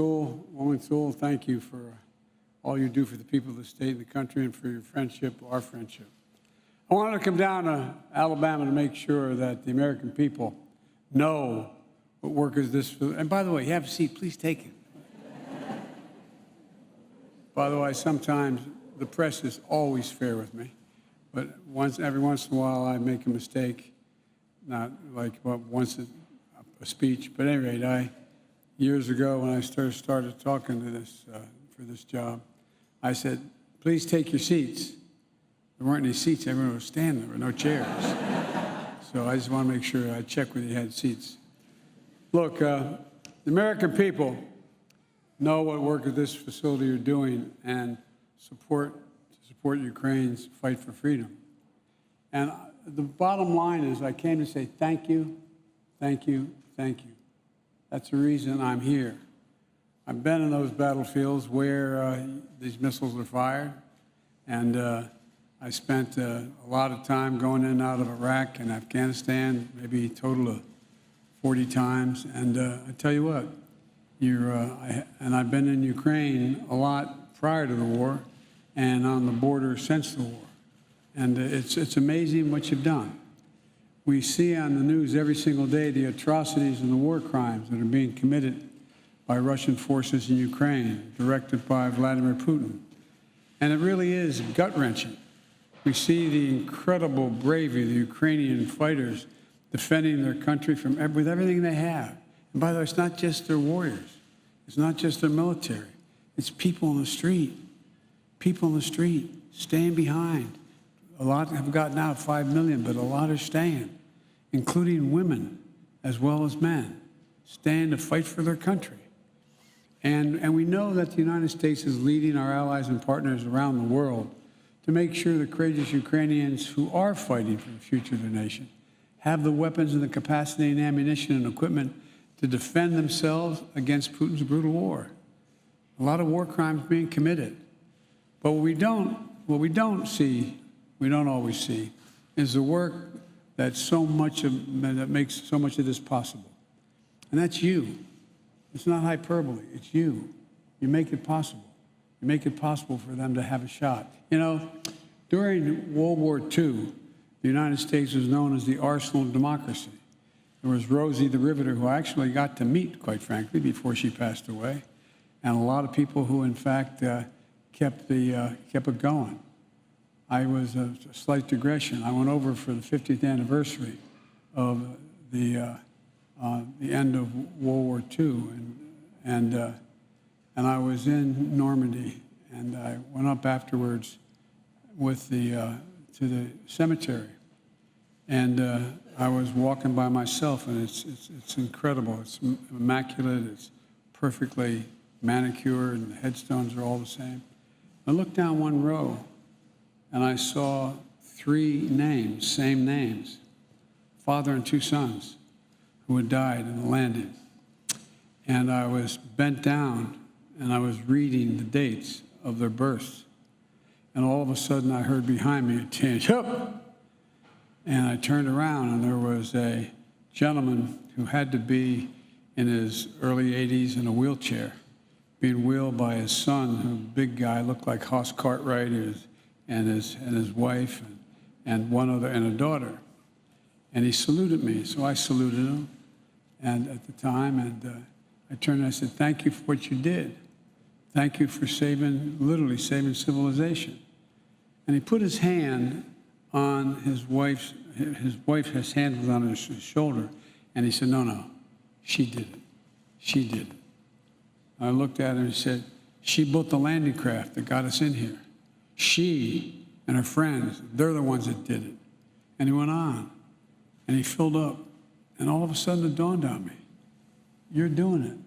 Woman Sewell, thank you for all you do for the people of the state and the country and for your friendship, our friendship. I wanted to come down to Alabama to make sure that the American people know what work is this. And by the way, you have a seat, please take it. By the way, sometimes the press is always fair with me, but every once in a while I make a mistake, not like once a speech, but at any rate, years ago when I started talking to this for this job, I said, please take your seats. There weren't any seats, everyone was standing, there were no chairs. So I just want to make sure I check whether you had seats. Look, the American people know what work at this facility you're doing and support Ukraine's fight for freedom. And the bottom line is I came to say thank you, thank you, thank you. That's the reason I'm here. I've been in those battlefields where these missiles are fired, and I spent a lot of time going in and out of Iraq and Afghanistan, maybe a total of 40 times. And I tell you what, and I've been in Ukraine a lot prior to the war and on the border since the war. And it's amazing what you've done. We see on the news every single day the atrocities and the war crimes that are being committed by Russian forces in Ukraine, directed by Vladimir Putin. And it really is gut-wrenching. We see the incredible bravery of the Ukrainian fighters defending their country with everything they have. And by the way, it's not just their warriors. It's not just their military. It's people in the street. People in the street staying behind. A lot have gotten out, 5 million, but a lot are staying, including women as well as men, staying to fight for their country. And we know that the United States is leading our allies and partners around the world to make sure the courageous Ukrainians who are fighting for the future of their nation have the weapons and the capacity and ammunition and equipment to defend themselves against Putin's brutal war. A lot of war crimes being committed. But what we don't always see, is the work that makes so much of this possible. And that's you. It's not hyperbole, it's you. You make it possible. You make it possible for them to have a shot. You know, during World War II, the United States was known as the arsenal of democracy. There was Rosie the Riveter, who I actually got to meet, quite frankly, before she passed away, and a lot of people who, in fact, kept it going. I was a slight digression. I went over for the 50th anniversary of the end of World War II, and I was in Normandy, and I went up afterwards with to the cemetery, and I was walking by myself, and it's incredible. It's immaculate. It's perfectly manicured, and the headstones are all the same. I looked down one row, and I saw 3 names, same names, father and 2 sons who had died in the landing. And I was bent down, and I was reading the dates of their births. And all of a sudden, I heard behind me a tinge, up! And I turned around, and there was a gentleman who had to be in his early 80s in a wheelchair, being wheeled by his son, who, big guy, looked like Hoss Cartwright, and his wife, and one other, and a daughter. And he saluted me, so I saluted him, and at the time, and I turned and I said, thank you for what you did. Thank you for literally saving civilization. And he put his hand on his wife's hand was on his shoulder, and he said, no, she did it. She did it. I looked at her and said, she built the landing craft that got us in here. She and her friends, they're the ones that did it. And he went on, and he filled up, and all of a sudden it dawned on me, you're doing it.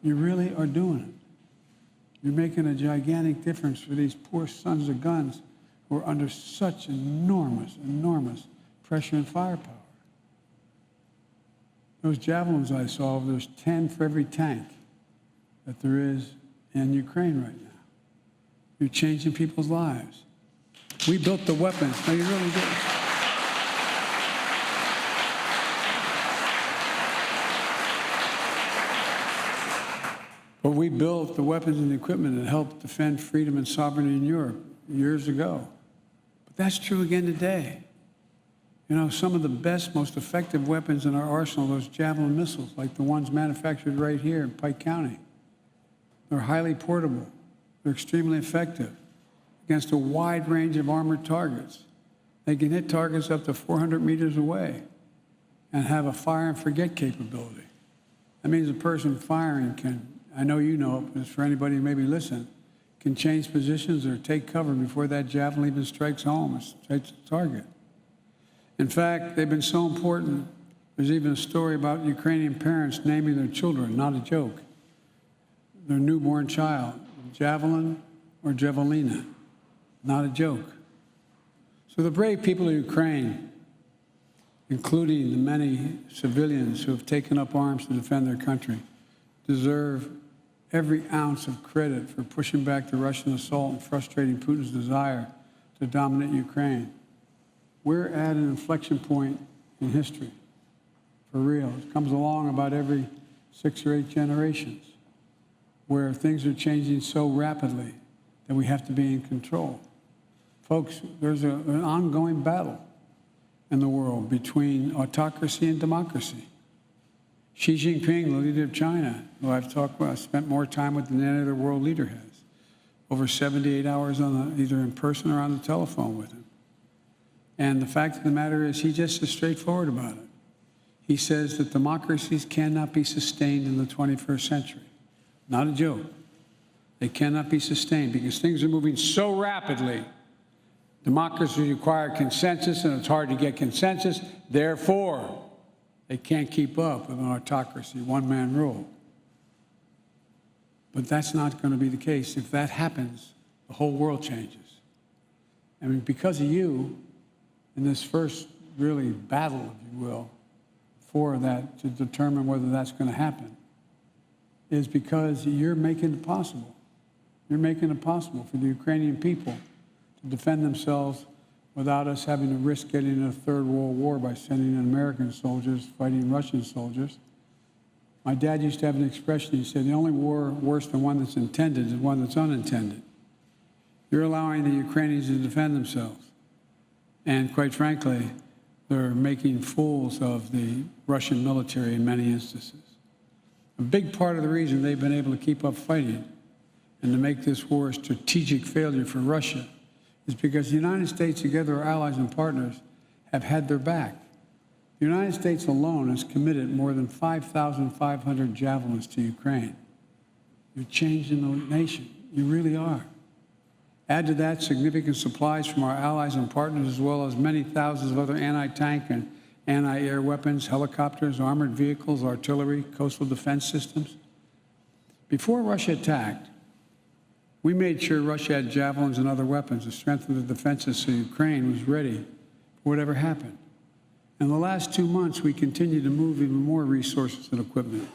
You really are doing it. You're making a gigantic difference for these poor sons of guns who are under such enormous, enormous pressure and firepower. Those javelins I saw, there's 10 for every tank that there is in Ukraine right now. You're changing people's lives. We built the weapons. No, you really did. But we built the weapons and the equipment that helped defend freedom and sovereignty in Europe years ago. But that's true again today. You know, some of the best, most effective weapons in our arsenal are those Javelin missiles, like the ones manufactured right here in Pike County. They're highly portable. They're extremely effective against a wide range of armored targets. They can hit targets up to 400 meters away and have a fire and forget capability. That means a person firing can, I know you know it, but for anybody who maybe listen, can change positions or take cover before that javelin even strikes home or strikes the target. In fact, they've been so important, there's even a story about Ukrainian parents naming their children, not a joke, their newborn child, Javelin or Javelina, not a joke. So the brave people of Ukraine, including the many civilians who have taken up arms to defend their country, deserve every ounce of credit for pushing back the Russian assault and frustrating Putin's desire to dominate Ukraine. We're at an inflection point in history, for real. It comes along about every 6 or 8 generations, where things are changing so rapidly that we have to be in control. Folks, there's an ongoing battle in the world between autocracy and democracy. Xi Jinping, the leader of China, who I've spent more time with than any other world leader has, over 78 hours either in person or on the telephone with him. And the fact of the matter is, he just is straightforward about it. He says that democracies cannot be sustained in the 21st century. Not a joke. They cannot be sustained because things are moving so rapidly. Democracy require consensus, and it's hard to get consensus. Therefore, they can't keep up with an autocracy, one-man rule. But that's not going to be the case. If that happens, the whole world changes. I mean, because of you, in this first really battle, if you will, for that, to determine whether that's going to happen, is because you're making it possible. You're making it possible for the Ukrainian people to defend themselves without us having to risk getting in a third world war by sending in American soldiers fighting Russian soldiers. My dad used to have an expression. He said, the only war worse than one that's intended is one that's unintended. You're allowing the Ukrainians to defend themselves. And quite frankly, they're making fools of the Russian military in many instances. A big part of the reason they've been able to keep up fighting and to make this war a strategic failure for Russia is because the United States, together our allies and partners, have had their back. The United States alone has committed more than 5,500 javelins to Ukraine. You're changing the nation. You really are. Add to that significant supplies from our allies and partners, as well as many thousands of other anti-tank and anti-air weapons, helicopters, armored vehicles, artillery, coastal defense systems. Before Russia attacked, we made sure Russia had javelins and other weapons to strengthen the defenses so Ukraine was ready for whatever happened. In the last 2 months, we continued to move even more resources and equipment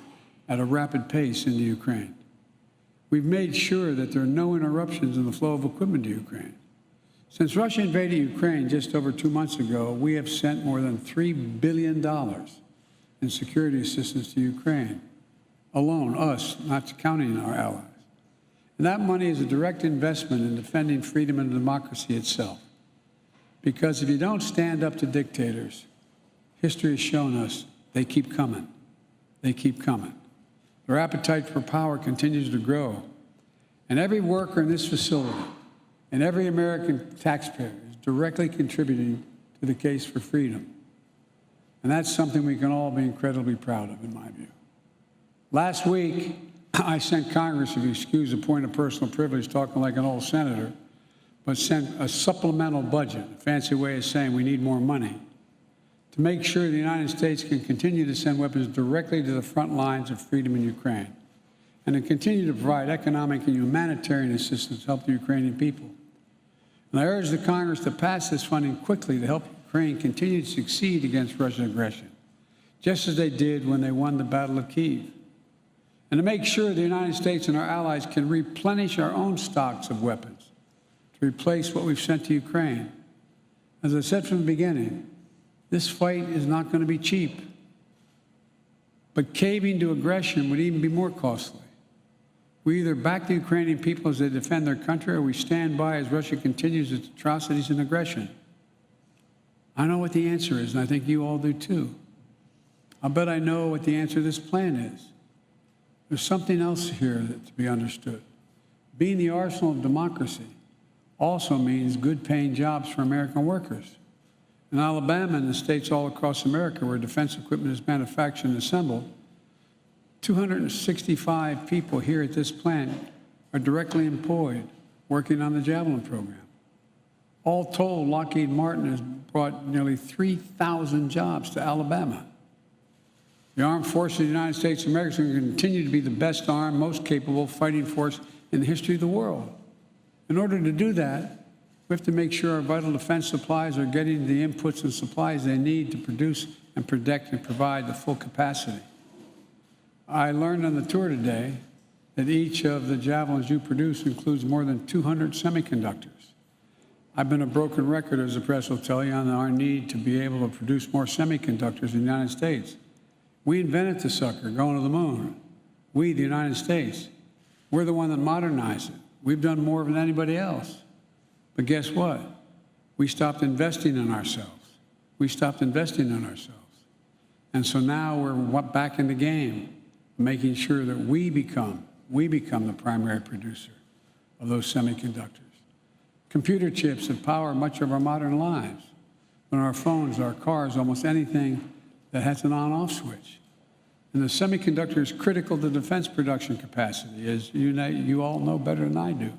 at a rapid pace into Ukraine. We've made sure that there are no interruptions in the flow of equipment to Ukraine. Since Russia invaded Ukraine just over 2 months ago, we have sent more than $3 billion in security assistance to Ukraine. Alone, us, not counting our allies. And that money is a direct investment in defending freedom and democracy itself. Because if you don't stand up to dictators, history has shown us they keep coming. They keep coming. Their appetite for power continues to grow. And every worker in this facility and every American taxpayer is directly contributing to the case for freedom. And that's something we can all be incredibly proud of, in my view. Last week, I sent Congress, if you excuse a point of personal privilege, talking like an old senator, but sent a supplemental budget, a fancy way of saying we need more money, to make sure the United States can continue to send weapons directly to the front lines of freedom in Ukraine, and to continue to provide economic and humanitarian assistance to help the Ukrainian people. And I urge the Congress to pass this funding quickly to help Ukraine continue to succeed against Russian aggression, just as they did when they won the Battle of Kyiv. And to make sure the United States and our allies can replenish our own stocks of weapons to replace what we've sent to Ukraine. As I said from the beginning, this fight is not going to be cheap. But caving to aggression would even be more costly. We either back the Ukrainian people as they defend their country, or we stand by as Russia continues its atrocities and aggression. I know what the answer is, and I think you all do too. I'll bet I know what the answer to this plan is. There's something else here to be understood. Being the arsenal of democracy also means good-paying jobs for American workers. In Alabama and the states all across America where defense equipment is manufactured and assembled, 265 people here at this plant are directly employed working on the Javelin program. All told, Lockheed Martin has brought nearly 3,000 jobs to Alabama. The armed forces of the United States of America is going to continue to be the best armed, most capable fighting force in the history of the world. In order to do that, we have to make sure our vital defense supplies are getting the inputs and supplies they need to produce and protect and provide the full capacity. I learned on the tour today that each of the Javelins you produce includes more than 200 semiconductors. I've been a broken record, as the press will tell you, on our need to be able to produce more semiconductors in the United States. We invented the sucker, going to the moon. We, the United States, we're the one that modernized it. We've done more than anybody else. But guess what? We stopped investing in ourselves. We stopped investing in ourselves. And so now we're back in the game, making sure that we become the primary producer of those semiconductors. Computer chips that power much of our modern lives. On our phones, our cars, almost anything that has an on-off switch. And the semiconductor is critical to defense production capacity, as you all know better than I do.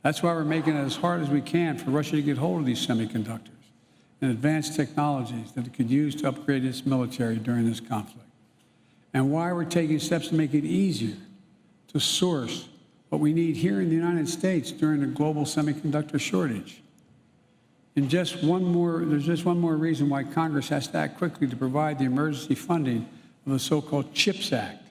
That's why we're making it as hard as we can for Russia to get hold of these semiconductors and advanced technologies that it could use to upgrade its military during this conflict. And why we're taking steps to make it easier to source what we need here in the United States during a global semiconductor shortage. And there's just one more reason why Congress has to act quickly to provide the emergency funding of the so-called CHIPS Act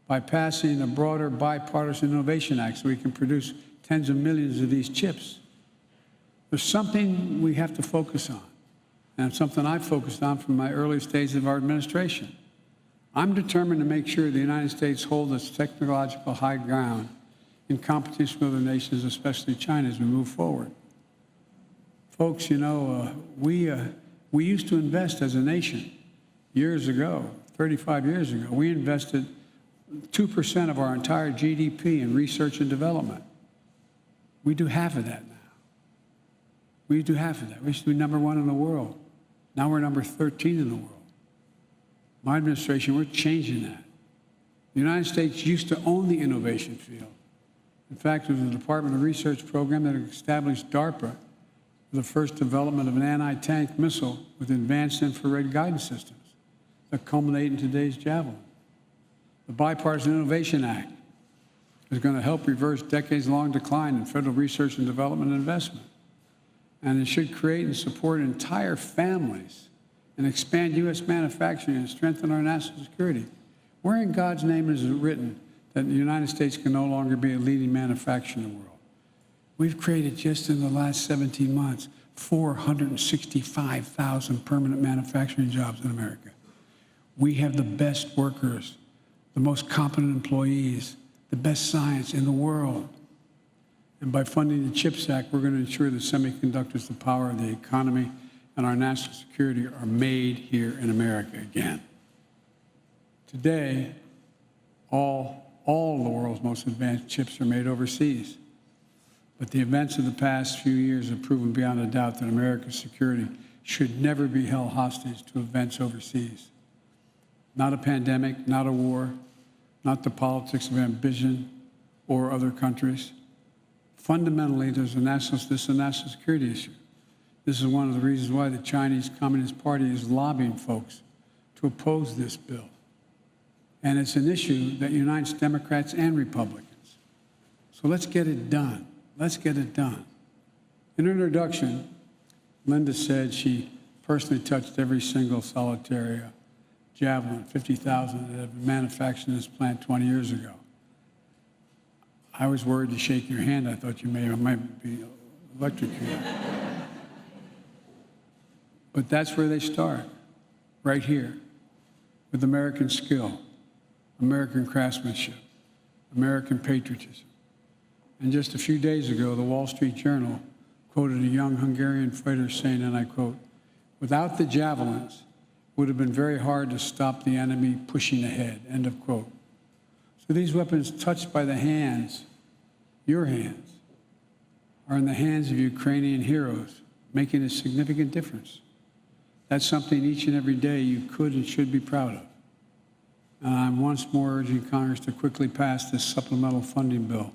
by passing a broader bipartisan innovation act so we can produce tens of millions of these chips. There's something we have to focus on, and it's something I've focused on from my early stages of our administration. I'm determined to make sure the United States holds its technological high ground in competition with other nations, especially China, as we move forward. Folks, you know, we used to invest as a nation years ago, 35 years ago. We invested 2% of our entire GDP in research and development. We do half of that now. We do half of that. We used to be number 1 in the world. Now we're number 13 in the world. My administration, we're changing that. The United States used to own the innovation field. In fact, it was the Department of Research program that established DARPA for the first development of an anti-tank missile with advanced infrared guidance systems that culminate in today's Javelin. The Bipartisan Innovation Act is going to help reverse decades-long decline in federal research and development investment. And it should create and support entire families and expand U.S. manufacturing and strengthen our national security. Where in God's name is it written that the United States can no longer be a leading manufacturer in the world? We've created, just in the last 17 months, 465,000 permanent manufacturing jobs in America. We have the best workers, the most competent employees, the best science in the world. And by funding the CHIPS Act, we're going to ensure that semiconductors, the power of the economy, and our national security are made here in America again. Today, all of the world's most advanced chips are made overseas. But the events of the past few years have proven beyond a doubt that America's security should never be held hostage to events overseas. Not a pandemic, not a war, not the politics of ambition or other countries. Fundamentally, this is a national security issue. This is one of the reasons why the Chinese Communist Party is lobbying folks to oppose this bill. And it's an issue that unites Democrats and Republicans. So let's get it done. Let's get it done. In her introduction, Linda said she personally touched every single solitary Javelin, 50,000 that have been manufactured in this plant 20 years ago. I was worried to shake your hand. I thought you might be electrocuted. But that's where they start, right here, with American skill, American craftsmanship, American patriotism. And just a few days ago, the Wall Street Journal quoted a young Hungarian fighter saying, and I quote, "Without the javelins, it would have been very hard to stop the enemy pushing ahead," end of quote. So these weapons touched by the hands, your hands, are in the hands of Ukrainian heroes, making a significant difference. That's something each and every day you could and should be proud of. And I'm once more urging Congress to quickly pass this supplemental funding bill,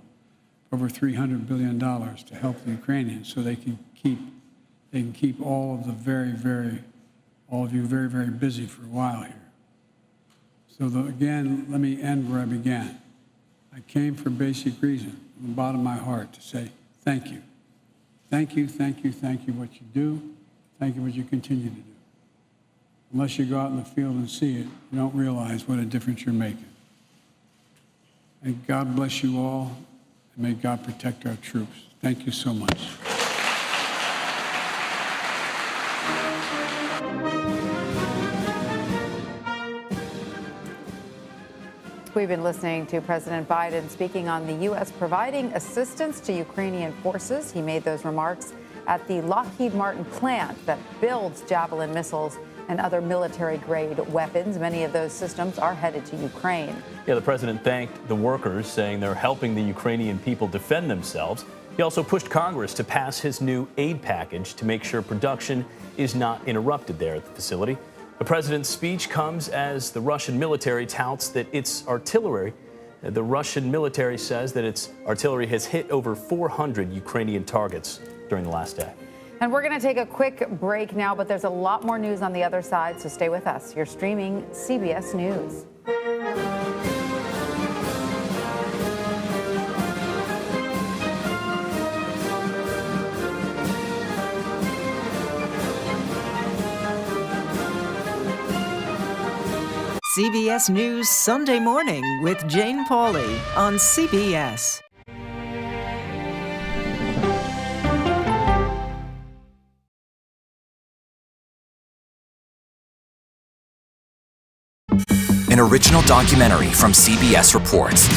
over $300 billion, to help the Ukrainians so they can keep all of you very, very busy for a while here. So again, let me end where I began. I came for a basic reason, from the bottom of my heart, to say thank you. Thank you, thank you, thank you what you do. Thank you what you continue to do. Unless you go out in the field and see it, you don't realize what a difference you're making. May God bless you all, and may God protect our troops. Thank you so much. We've been listening to President Biden speaking on the U.S. providing assistance to Ukrainian forces. He made those remarks at the Lockheed Martin plant that builds Javelin missiles and other military-grade weapons. Many of those systems are headed to Ukraine. Yeah, the president thanked the workers, saying they're helping the Ukrainian people defend themselves. He also pushed Congress to pass his new aid package to make sure production is not interrupted there at the facility. The president's speech comes as the Russian military touts that its artillery, the Russian military says that its artillery has hit over 400 Ukrainian targets during the last day. And we're going to take a quick break now, but there's a lot more news on the other side, so stay with us. You're streaming CBS News. CBS News Sunday Morning with Jane Pauley on CBS. An original documentary from CBS reports.